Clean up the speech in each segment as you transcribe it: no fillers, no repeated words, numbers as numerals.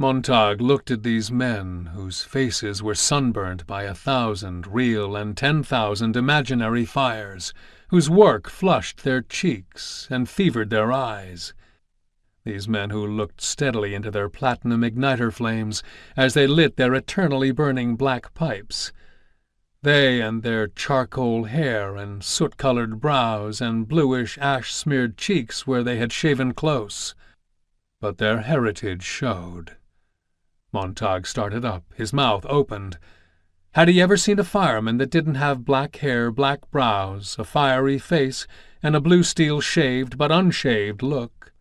Montag looked at these men whose faces were sunburnt by 1,000 real and 10,000 imaginary fires, whose work flushed their cheeks and fevered their eyes. These men who looked steadily into their platinum igniter flames as they lit their eternally burning black pipes. They and their charcoal hair and soot-colored brows and bluish ash-smeared cheeks where they had shaven close. But their heritage showed. Montag started up, his mouth opened. Had he ever seen a fireman that didn't have black hair, black brows, a fiery face, and a blue steel shaved but unshaved look?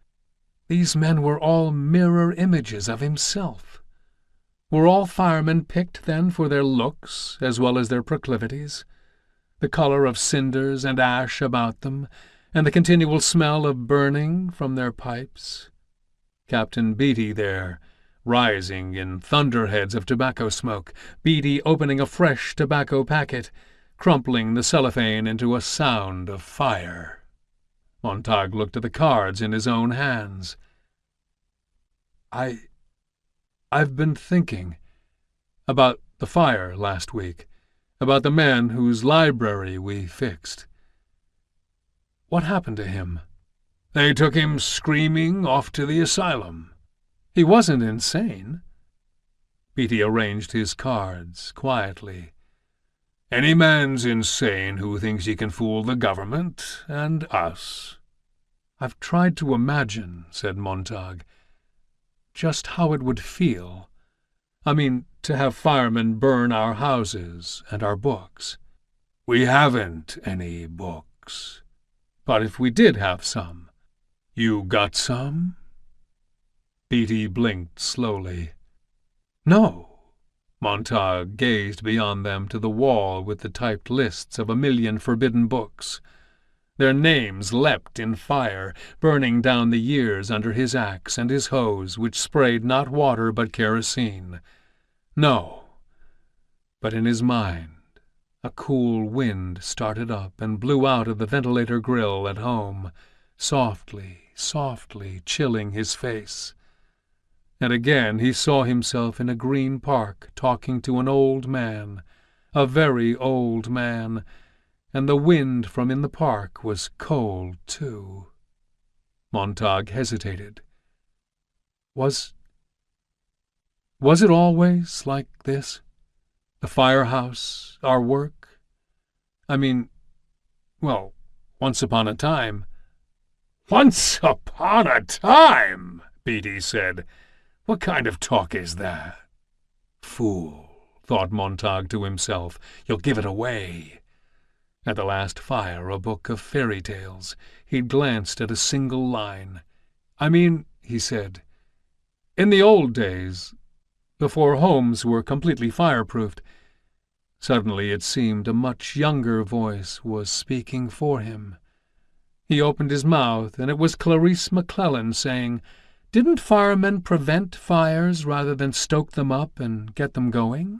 These men were all mirror images of himself. Were all firemen picked, then, for their looks as well as their proclivities? The color of cinders and ash about them, and the continual smell of burning from their pipes? Captain Beatty there, rising in thunderheads of tobacco smoke, Beatty opening a fresh tobacco packet, crumpling the cellophane into a sound of fire. Montag looked at the cards in his own hands. I've been thinking about the fire last week, about the man whose library we fixed. What happened to him? They took him screaming off to the asylum. He wasn't insane. Beatty arranged his cards quietly. Any man's insane who thinks he can fool the government and us. I've tried to imagine, said Montag, just how it would feel. I mean, to have firemen burn our houses and our books. We haven't any books. But if we did have some, you got some? Beatty blinked slowly. No. Montag gazed beyond them to the wall with the typed lists of 1,000,000 forbidden books. Their names leapt in fire, burning down the years under his axe and his hose, which sprayed not water but kerosene. No. But in his mind a cool wind started up and blew out of the ventilator grill at home, softly, softly chilling his face. And again he saw himself in a green park talking to an old man, a very old man, and the wind from in the park was cold, too. Montag hesitated. Was it always like this? The firehouse, our work? I mean, well, once upon a time. Once upon a time, Beatty said. What kind of talk is that? Fool, thought Montag to himself, you'll give it away. At the last fire, a book of fairy tales, he glanced at a single line. I mean, he said, in the old days, before homes were completely fireproofed. Suddenly it seemed a much younger voice was speaking for him. He opened his mouth, and it was Clarice McClellan saying, Didn't firemen prevent fires rather than stoke them up and get them going?